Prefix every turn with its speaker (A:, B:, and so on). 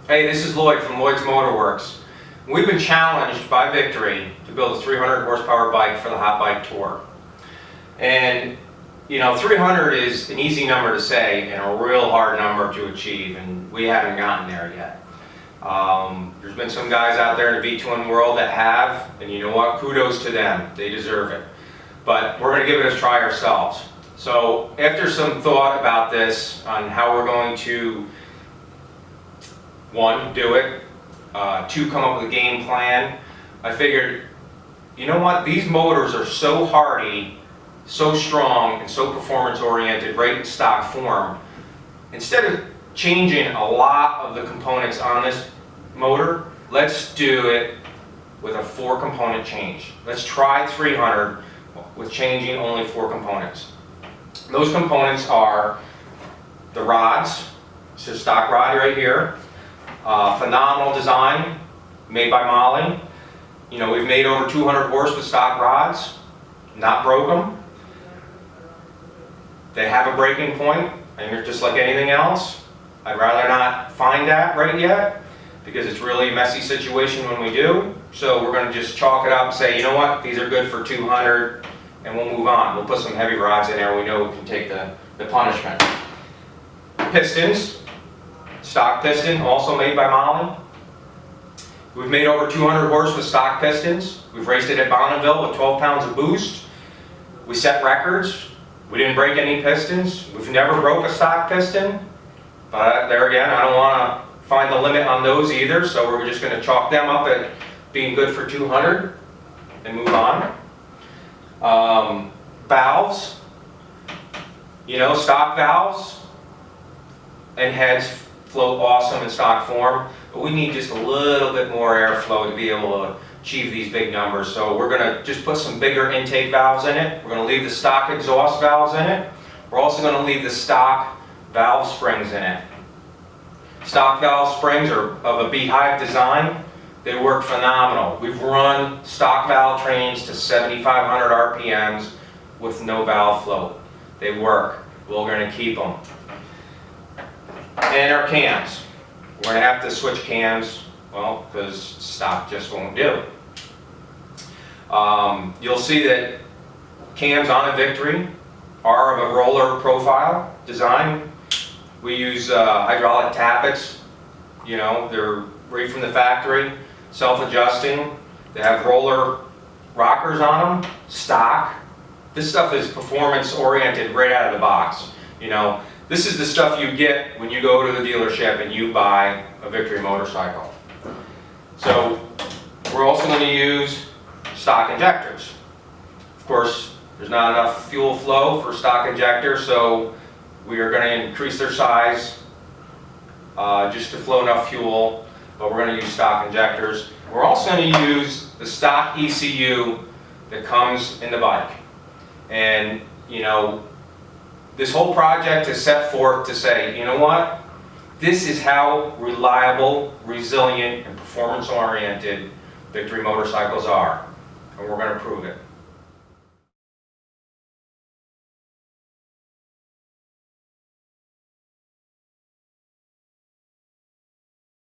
A: Hey, this is Lloyd from Lloyd's Motorworks. We've been challenged by Victory to build a 300 horsepower bike for the Hot Bike Tour. And, you know, 300 is an easy number to say and a real hard number to achieve, and we haven't gotten there yet. There's been some guys out there in the V-twin world that have, and you know what, kudos to them, they deserve it. But we're going to give it a try ourselves. So after some thought about this on how we're going to, one, do it, two, come up with a game plan, I figured, you know what, these motors are so hardy, so strong, and so performance oriented right in stock form. Instead of changing a lot of the components on this motor, let's do it with a 4-component change. Let's try 300 with changing only 4 components. Those components are the rods. It's a stock rod right here. Phenomenal design, made by Molly. You know, we've made over 200 horse with stock rods, not broke them. They have a breaking point, and just like anything else, I'd rather not find that right yet, because it's really a messy situation when we do. So we're going to just chalk it up and say, you know what, these are good for 200, and we'll move on. We'll put some heavy rods in there, we know we can take the punishment. Pistons. Stock piston, also made by Molly. We've made over 200 horse with stock pistons. We've raced it at Bonneville with 12 pounds of boost. We set records. We didn't break any pistons. We've never broke a stock piston. But there again, I don't want to find the limit on those either, so we're just going to chalk them up at being good for 200 and move on. Valves. You know, stock valves and heads float awesome in stock form, but we need just a little bit more airflow to be able to achieve these big numbers. So we're going to just put some bigger intake valves in it. We're going to leave the stock exhaust valves in it. We're also going to leave the stock valve springs in it. Stock valve springs are of a beehive design. They work phenomenal. We've run stock valve trains to 7,500 RPMs with no valve float. They work. We're going to keep them. And our cams. We're going to have to switch cams, well, because stock just won't do. You'll see that cams on a Victory are of a roller profile design. We use hydraulic tappets. You know, they're right from the factory, self-adjusting. They have roller rockers on them, stock. This stuff is performance oriented right out of the box. You know, this is the stuff you get when you go to the dealership and you buy a Victory motorcycle. So we're also going to use stock injectors. Of course, there's not enough fuel flow for stock injectors, so we are going to increase their size just to flow enough fuel, but we're going to use stock injectors. We're also going to use the stock ECU that comes in the bike. And, you know, this whole project is set forth to say, you know what, this is how reliable, resilient, and performance-oriented Victory motorcycles are, and we're going to prove it.